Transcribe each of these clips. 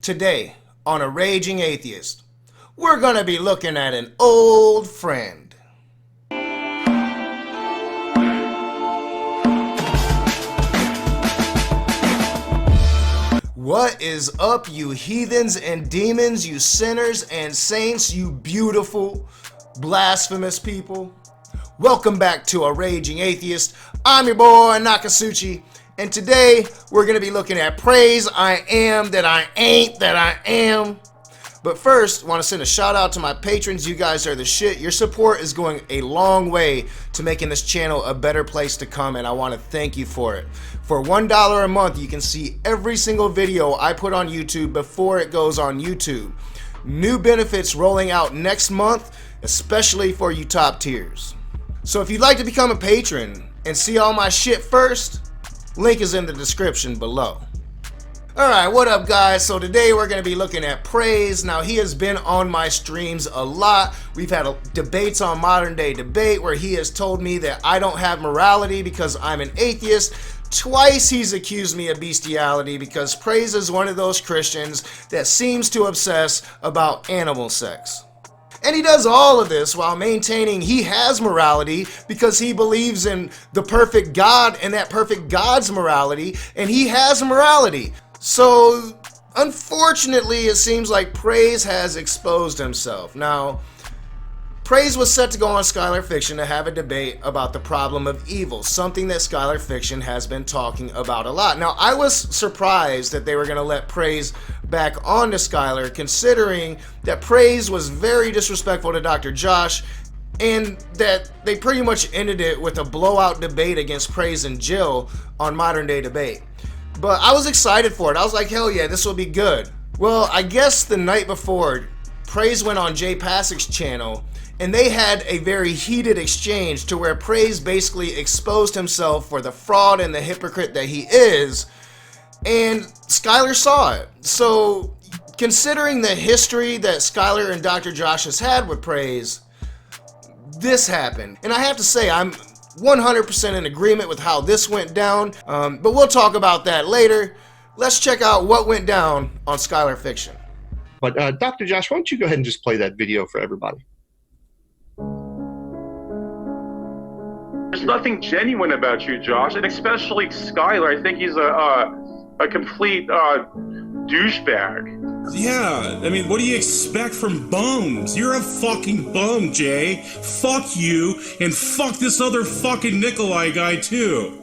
Today, on A Raging Atheist, we're gonna be looking at an old friend. What is up, you heathens and demons, you sinners and saints, you beautiful, blasphemous people? Welcome back to A Raging Atheist. I'm your boy, Nakasuchi, and today we're going to be looking at Praise I Am That I Ain't That I Am. But first, I want to send a shout out to my patrons. You guys are the shit. Your support is going a long way to making this channel a better place to come, and I want to thank you for it. For $1 a month, you can see every single video I put on YouTube before it goes on YouTube. New benefits rolling out next month, especially for you top tiers. So if you'd like to become a patron and see all my shit first, link is in the description below. Alright, what up guys? So today we're going to be looking at Praise. Now he has been on my streams a lot. We've had debates on Modern Day Debate where he has told me that I don't have morality because I'm an atheist. Twice he's accused me of bestiality because Praise is one of those Christians that seems to obsess about animal sex. And he does all of this while maintaining he has morality because he believes in the perfect God and that perfect God's morality, and he has morality. So, unfortunately, it seems like Praise has exposed himself. Now, Praise was set to go on Skylar Fiction to have a debate about the problem of evil, something that Skylar Fiction has been talking about a lot. Now, I was surprised that they were going to let Praise back onto Skylar, considering that Praise was very disrespectful to Dr. Josh, and that they pretty much ended it with a blowout debate against Praise and Jill on Modern Day Debate. But I was excited for it. I was like, hell yeah, this will be good. Well, I guess the night before, Praise went on Jay Passick's channel, and they had a very heated exchange to where Praise basically exposed himself for the fraud and the hypocrite that he is, and Skylar saw it. So, considering the history that Skylar and Dr. Josh has had with Praise, this happened. And I have to say, I'm 100% in agreement with how this went down, but we'll talk about that later. Let's check out what went down on Skylar Fiction. But Dr. Josh, why don't you go ahead and just play that video for everybody? There's nothing genuine about you, Josh, and especially Skylar. I think he's a complete douchebag. Yeah, I mean, what do you expect from bums? You're a fucking bum, Jay. Fuck you, and fuck this other fucking Nikolai guy, too.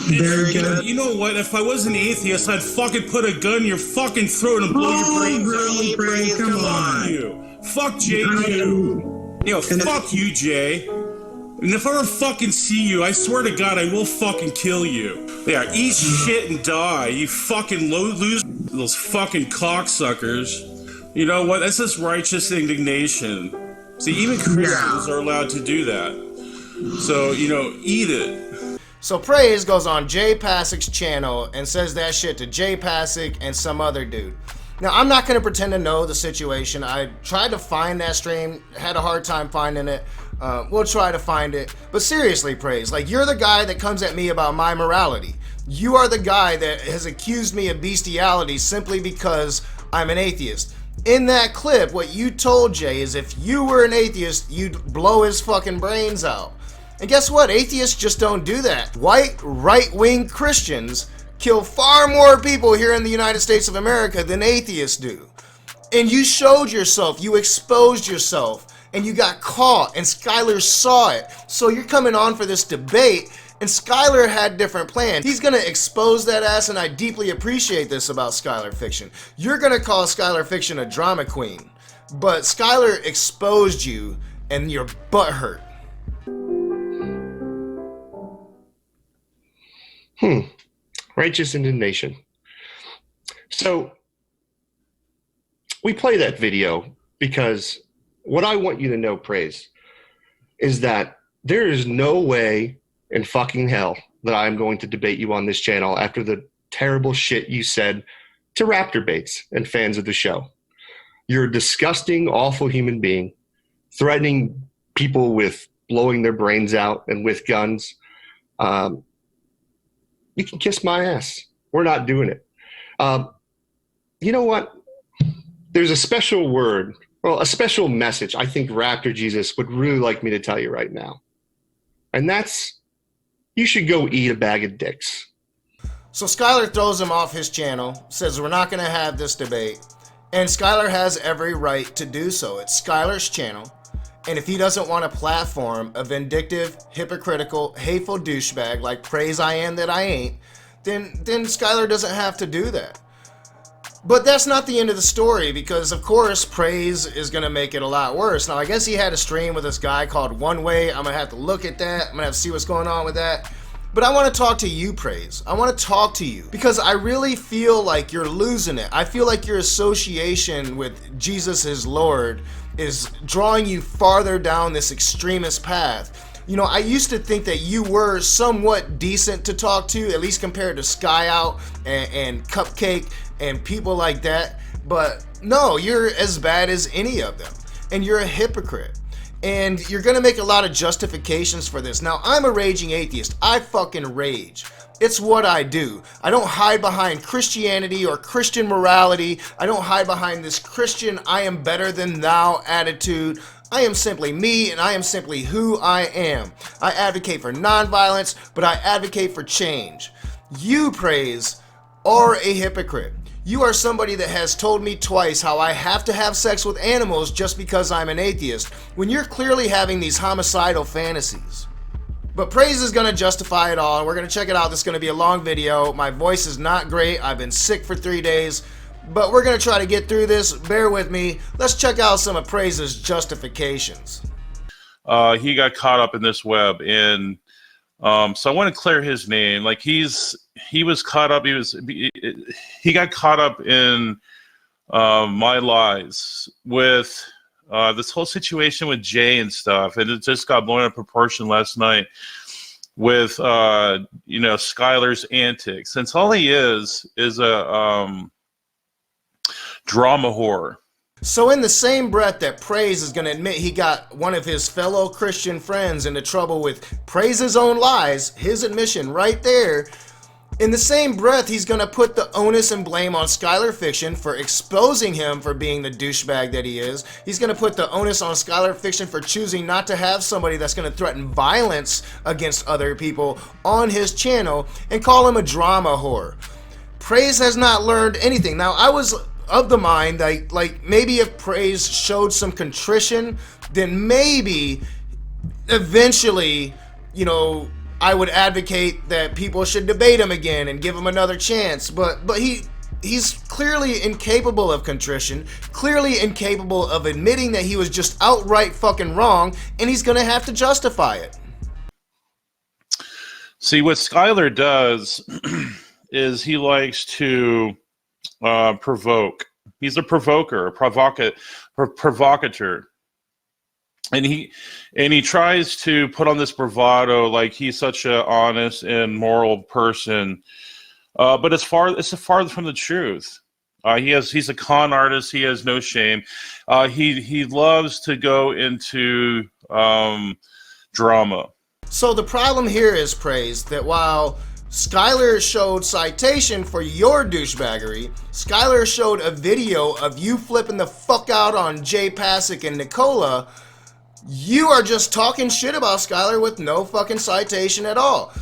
Very good. You know what? If I was an atheist, I'd fucking put a gun in your fucking throat and blow your brains out. Praise, come on. You. Fuck Jay, too. You know, fuck you, Jay. And if I ever fucking see you, I swear to God, I will fucking kill you. Yeah, eat shit and die. You fucking lose those fucking cocksuckers. You know what? That's just righteous indignation. See, even Christians are allowed to do that. So, you know, eat it. So Praise goes on Jay Passick's channel and says that shit to Jay Passick and some other dude. Now, I'm not going to pretend to know the situation. I tried to find that stream, had a hard time finding it. We'll try to find it. But seriously, Praise, like, you're the guy that comes at me about my morality. You are the guy that has accused me of bestiality simply because I'm an atheist. In that clip, what you told Jay is if you were an atheist, you'd blow his fucking brains out. And guess what? Atheists just don't do that. White, right-wing Christians kill far more people here in the United States of America than atheists do. And you showed yourself, you exposed yourself, and you got caught, and Skylar saw it. So you're coming on for this debate, and Skylar had different plans. He's gonna expose that ass, and I deeply appreciate this about Skylar Fiction. You're gonna call Skylar Fiction a drama queen, but Skylar exposed you, and your butt hurt. Righteous indignation. So we play that video because what I want you to know, Praise, is that there is no way in fucking hell that I'm going to debate you on this channel after the terrible shit you said to Raptor Baits and fans of the show. You're a disgusting, awful human being, threatening people with blowing their brains out and with guns. You can kiss my ass. We're not doing it. you know what? There's a special word, well, a special message I think Raptor Jesus would really like me to tell you right now. And that's, you should go eat a bag of dicks. So Skylar throws him off his channel, says we're not going to have this debate. And Skylar has every right to do so. It's Skylar's channel. And if he doesn't want to platform a vindictive, hypocritical, hateful douchebag like praise I am that I ain't, then Skylar doesn't have to do that. But that's not the end of the story, because of course praise is going to make it a lot worse. Now I guess he had a stream with this guy called One Way. I'm going to have to look at that. I'm going to have to see what's going on with that. But I want to talk to you, Praise. I want to talk to you because I really feel like you're losing it. I feel like your association with Jesus as Lord is drawing you farther down this extremist path. You know, I used to think that you were somewhat decent to talk to, at least compared to Sky Out and Cupcake and people like that. But no, you're as bad as any of them. And you're a hypocrite. And you're gonna make a lot of justifications for this. Now, I'm a raging atheist. I fucking rage. It's what I do. I don't hide behind Christianity or Christian morality. I don't hide behind this Christian I am better than thou attitude. I am simply me, and I am simply who I am. I advocate for nonviolence, but I advocate for change. You, Praise, are a hypocrite. You are somebody that has told me twice how I have to have sex with animals just because I'm an atheist, when you're clearly having these homicidal fantasies. But Praise is going to justify it all, and we're going to check it out. This is going to be a long video. My voice is not great. I've been sick for 3 days, but we're going to try to get through this. Bear with me. Let's check out some of Praise's justifications. He got caught up in this web, and so I want to clear his name. Like he was caught up. He got caught up in my lies with this whole situation with Jay and stuff, and it just got blown out of proportion last night with Skylar's antics. Since all he is a drama whore. So in the same breath that Praise is going to admit he got one of his fellow Christian friends into trouble with Praise's own lies, his admission right there, in the same breath he's going to put the onus and blame on Skylar Fiction for exposing him for being the douchebag that he is. He's going to put the onus on Skylar Fiction for choosing not to have somebody that's going to threaten violence against other people on his channel and call him a drama whore. Praise has not learned anything. Now, I was of the mind that, like, maybe if Praise showed some contrition, then maybe eventually, I would advocate that people should debate him again and give him another chance. But he's clearly incapable of contrition, clearly incapable of admitting that he was just outright fucking wrong, and he's gonna have to justify it. See, what Skylar does is he likes to provoke. He's a provoker, a provocateur. And he tries to put on this bravado like he's such an honest and moral person, but it's far from the truth. He's a con artist. He has no shame. He loves to go into drama. So the problem here is, Praise, that while Skylar showed citation for your douchebaggery, Skylar showed a video of you flipping the fuck out on Jay Pasek and Nicola. You are just talking shit about Skylar with no fucking citation at all.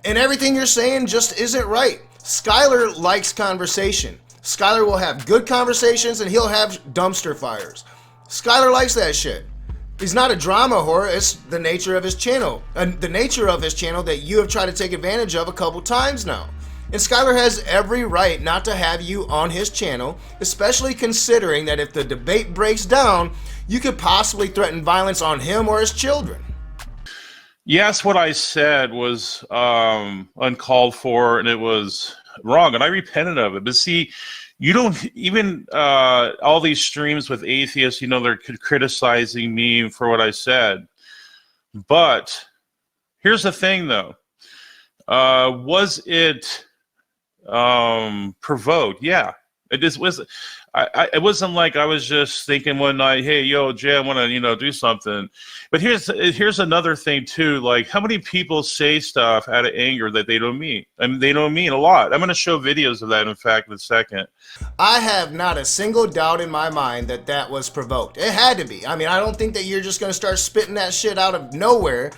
And everything you're saying just isn't right. Skylar likes conversation. Skylar will have good conversations and he'll have dumpster fires. Skylar likes that shit. He's not a drama whore. It's the nature of his channel. And the nature of his channel that you have tried to take advantage of a couple times now. And Skylar has every right not to have you on his channel, especially considering that if the debate breaks down, you could possibly threaten violence on him or his children. Yes, what I said was uncalled for and it was wrong, and I repented of it. But see, you don't even all these streams with atheists, they're criticizing me for what I said. But here's the thing, though. Was it provoked? Yeah. It just was. It wasn't like I was just thinking one night, "Hey, yo, Jay, I want to, do something." But here's another thing too. Like, how many people say stuff out of anger that they don't mean? I mean, they don't mean a lot. I'm going to show videos of that, in fact, in a second. I have not a single doubt in my mind that that was provoked. It had to be. I mean, I don't think that you're just going to start spitting that shit out of nowhere.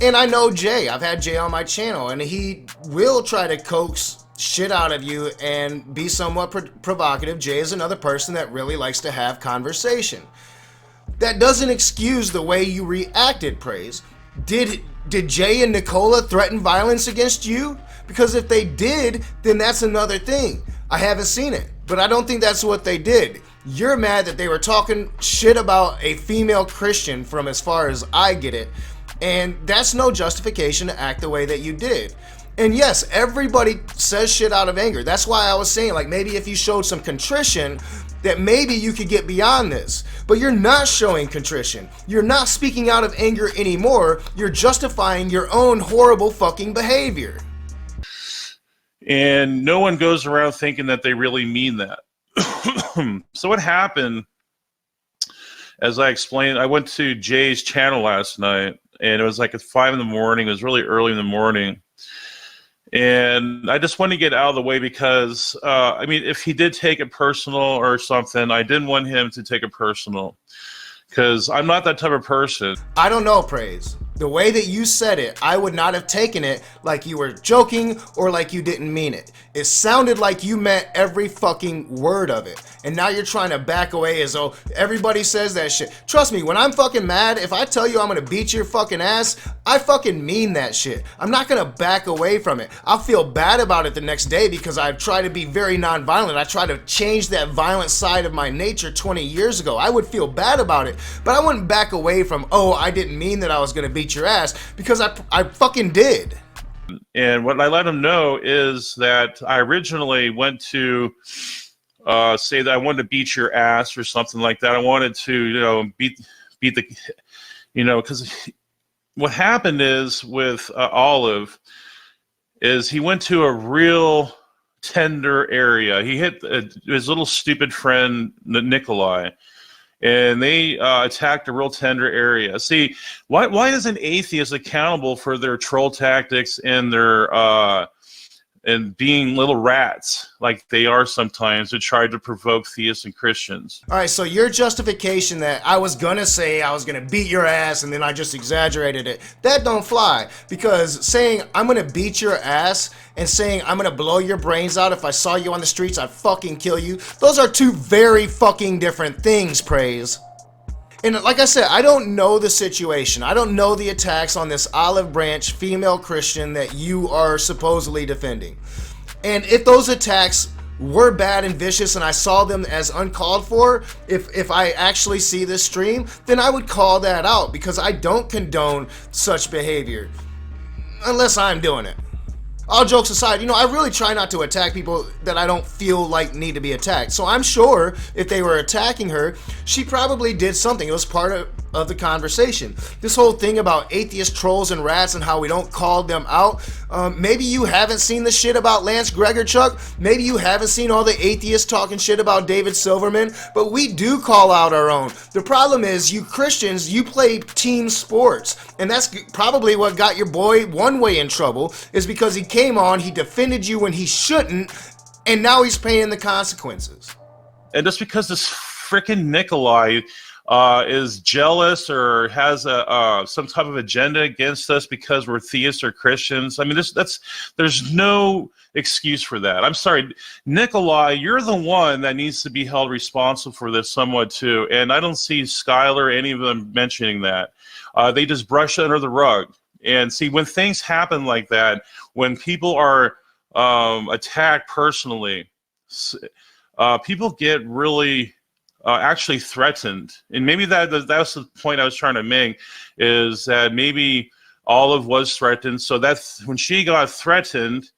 And I know Jay. I've had Jay on my channel, and he will try to coax shit out of you and be somewhat provocative. Jay is another person that really likes to have conversation. That doesn't excuse the way you reacted, Praise. Did Jay and Nicola threaten violence against you? Because if they did, then that's another thing. I haven't seen it, but I don't think that's what they did. You're mad that they were talking shit about a female Christian, from as far as I get it, and that's no justification to act the way that you did. And yes, everybody says shit out of anger. That's why I was saying, like, maybe if you showed some contrition, that maybe you could get beyond this. But you're not showing contrition. You're not speaking out of anger anymore. You're justifying your own horrible fucking behavior. And no one goes around thinking that they really mean that. So what happened, as I explained, I went to Jay's channel last night, and it was like at 5 in the morning. It was really early in the morning. And I just wanted to get out of the way because, I mean, if he did take it personal or something, I didn't want him to take it personal because I'm not that type of person. I don't know, Praise. The way that you said it, I would not have taken it like you were joking or like you didn't mean it. It sounded like you meant every fucking word of it. And now you're trying to back away as though everybody says that shit. Trust me, when I'm fucking mad, if I tell you I'm gonna beat your fucking ass, I fucking mean that shit. I'm not gonna back away from it. I'll feel bad about it the next day because I try to be very nonviolent. I try to change that violent side of my nature 20 years ago. I would feel bad about it, but I wouldn't back away from, oh, I didn't mean that I was gonna beat your ass, because I fucking did. And what I let him know is that I originally went to say that I wanted to beat your ass or something like that. I wanted to, beat the, because what happened is with Olive is he went to a real tender area. He hit his little stupid friend Nikolai, and they attacked a real tender area. See, why is an atheist accountable for their troll tactics and their and being little rats like they are sometimes to try to provoke theists and Christians? All right, so your justification that I was gonna say I was gonna beat your ass and then I just exaggerated it, that don't fly. Because saying I'm gonna beat your ass and saying I'm gonna blow your brains out if I saw you on the streets, I'd fucking kill you, those are two very fucking different things, Praise. And like I said, I don't know the situation. I don't know the attacks on this Olive Branch female Christian that you are supposedly defending. And if those attacks were bad and vicious and I saw them as uncalled for, if I actually see this stream, then I would call that out, because I don't condone such behavior unless I'm doing it. All jokes aside, I really try not to attack people that I don't feel like need to be attacked. So I'm sure if they were attacking her, she probably did something. It was part of the conversation. This whole thing about atheist trolls and rats and how we don't call them out. Maybe you haven't seen the shit about Lance Gregorchuk. Maybe you haven't seen all the atheists talking shit about David Silverman. But we do call out our own. The problem is, you Christians, you play team sports. And that's probably what got your boy one way in trouble, is because he came on, he defended you when he shouldn't, and now he's paying the consequences. And just because this frickin' Nikolai is jealous or has some type of agenda against us because we're theists or Christians, I mean, there's no excuse for that. I'm sorry, Nikolai, you're the one that needs to be held responsible for this somewhat too, and I don't see Skylar or any of them mentioning that. They just brush it under the rug. And see, when things happen like that, when people are attacked personally, people get really actually threatened. And maybe that's the point I was trying to make, is that maybe Olive was threatened. So that's when she got threatened,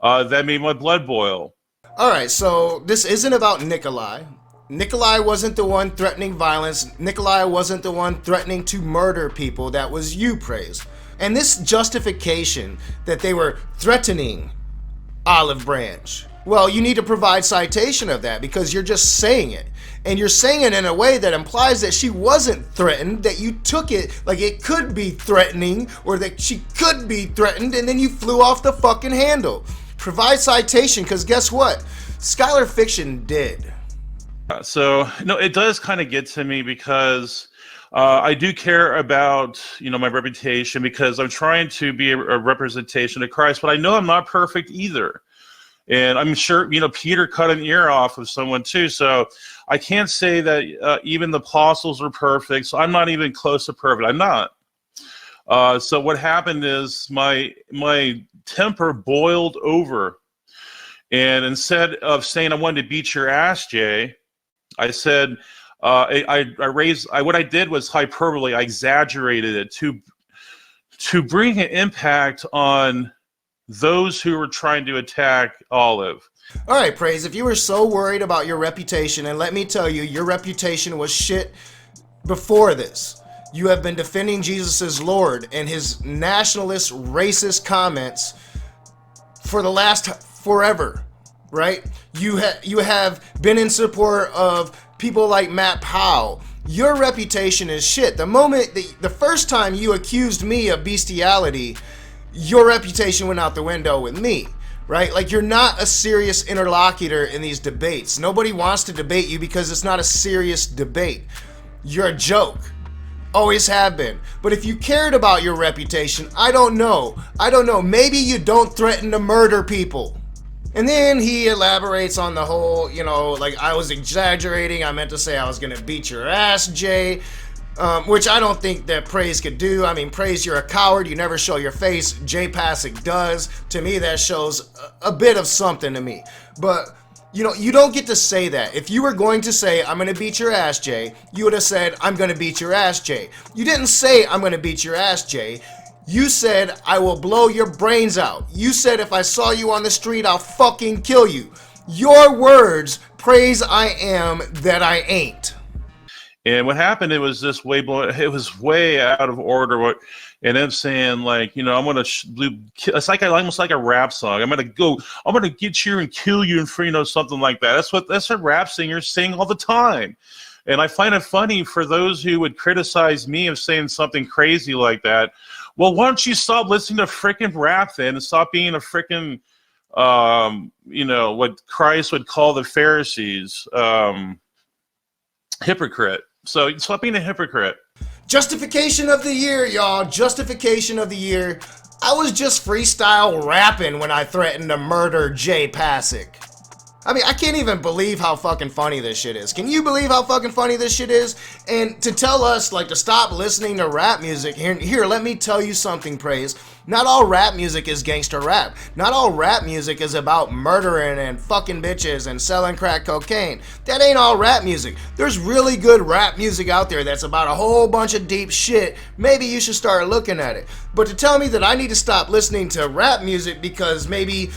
that made my blood boil. All right, so this isn't about Nikolai. Nikolai wasn't the one threatening violence. Nikolai wasn't the one threatening to murder people. That was you, Praise. And this justification that they were threatening Olive Branch, Well, you need to provide citation of that because you're just saying it. And you're saying it in a way that implies that she wasn't threatened, that you took it like it could be threatening or that she could be threatened, and then you flew off the fucking handle. Provide citation, because guess what? Skylar Fiction did. So, no, it does kind of get to me because I do care about, my reputation because I'm trying to be a representation of Christ, but I know I'm not perfect either. And I'm sure, Peter cut an ear off of someone too. So I can't say that even the apostles were perfect. So I'm not even close to perfect. I'm not. So what happened is my temper boiled over. And instead of saying I wanted to beat your ass, Jay, I said, what I did was hyperbole. I exaggerated it to bring an impact on those who were trying to attack Olive. All right, Praise, if you were so worried about your reputation, and let me tell you, your reputation was shit before this. You have been defending Jesus as Lord and his nationalist, racist comments for the last forever, right? You have been in support of people like Matt Powell. Your reputation is shit. The first time you accused me of bestiality, your reputation went out the window with me, right? Like, you're not a serious interlocutor in these debates. Nobody wants to debate you because it's not a serious debate. You're a joke. Always have been. But if you cared about your reputation, I don't know. Maybe you don't threaten to murder people. And then he elaborates on the whole, like, I was exaggerating. I meant to say I was going to beat your ass, Jay. Which I don't think that Praise could do. I mean, Praise, you're a coward. You never show your face. Jay Pasick does. To me, that shows a bit of something to me. But, you don't get to say that. If you were going to say, I'm going to beat your ass, Jay, you would have said, I'm going to beat your ass, Jay. You didn't say, I'm going to beat your ass, Jay. You said, I will blow your brains out. You said, if I saw you on the street, I'll fucking kill you. Your words, Praise I am that I ain't. And what happened, it was way out of order. And them saying, like, I'm gonna it's like almost like a rap song. I'm gonna get you and kill you, and something like that. That's what rap singers sing all the time. And I find it funny for those who would criticize me of saying something crazy like that. Well, why don't you stop listening to frickin' rap then and stop being a frickin' what Christ would call the Pharisees, hypocrite. So stop being a hypocrite. Justification of the year, y'all. Justification of the year. I was just freestyle rapping when I threatened to murder Jay Pasick. I mean, I can't even believe how fucking funny this shit is. Can you believe how fucking funny this shit is? And to tell us, like, to stop listening to rap music, here, let me tell you something, Praise. Not all rap music is gangster rap. Not all rap music is about murdering and fucking bitches and selling crack cocaine. That ain't all rap music. There's really good rap music out there that's about a whole bunch of deep shit. Maybe you should start looking at it. But to tell me that I need to stop listening to rap music because maybe,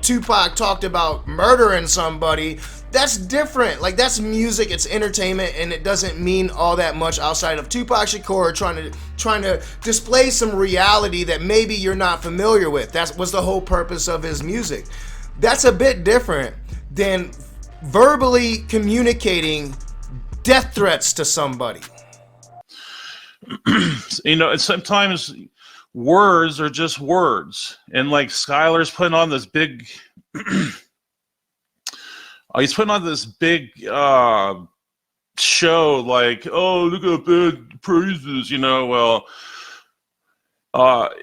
Tupac talked about murdering somebody, that's different. Like, that's music, it's entertainment, and it doesn't mean all that much outside of Tupac Shakur trying to display some reality that maybe you're not familiar with. That was the whole purpose of his music. That's a bit different than verbally communicating death threats to somebody. Sometimes words are just words. And like Skylar's putting on this big he's putting on this big show, like, oh, look at bad praises,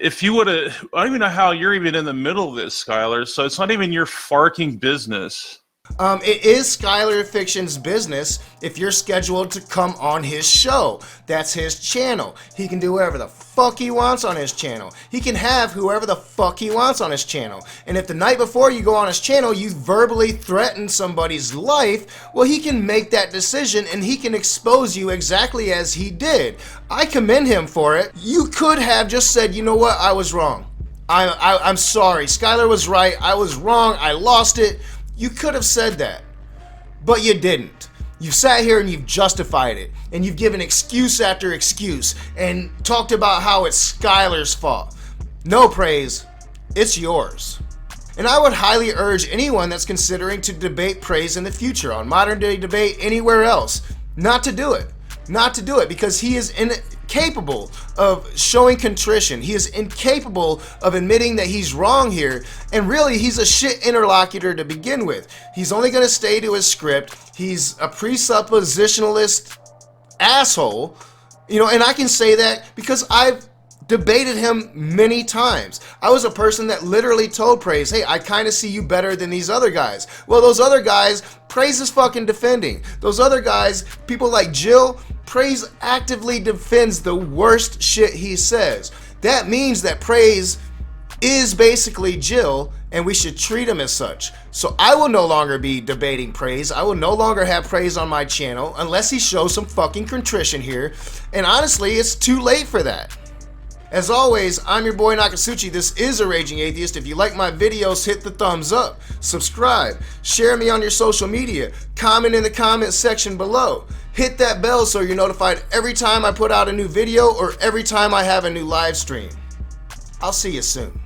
if you would have, I don't even know how you're even in the middle of this, Skylar, so it's not even your farking business. It is Skylar Fiction's business if you're scheduled to come on his show. That's his channel. He can do whatever the fuck he wants on his channel. He can have whoever the fuck he wants on his channel. And if the night before you go on his channel, you verbally threaten somebody's life, well, he can make that decision and he can expose you exactly as he did. I commend him for it. You could have just said, you know what, I was wrong. I'm sorry. Skylar was right. I was wrong. I lost it. You could have said that, but you didn't. You've sat here and you've justified it, and you've given excuse after excuse, and talked about how it's Skylar's fault. No, Praise, it's yours. And I would highly urge anyone that's considering to debate praise in the future on Modern Day Debate, anywhere else, not to do it. Not to do it, because he is incapable of showing contrition. He is incapable of admitting that he's wrong here. And really, he's a shit interlocutor to begin with. He's only going to stay to his script. He's a presuppositionalist asshole. You know, and I can say that because I've debated him many times. I was a person that literally told Praise, hey, I kind of see you better than these other guys. Well, those other guys, Praise is fucking defending. Those other guys, people like Jill, Praise actively defends the worst shit he says. That means that Praise is basically Jill, and we should treat him as such. So I will no longer be debating Praise. I will no longer have Praise on my channel unless he shows some fucking contrition here. And honestly, it's too late for that. As always, I'm your boy Nakasuchi. This is A Raging Atheist. If you like my videos, hit the thumbs up, subscribe, share me on your social media, comment in the comment section below. Hit that bell so you're notified every time I put out a new video or every time I have a new live stream. I'll see you soon.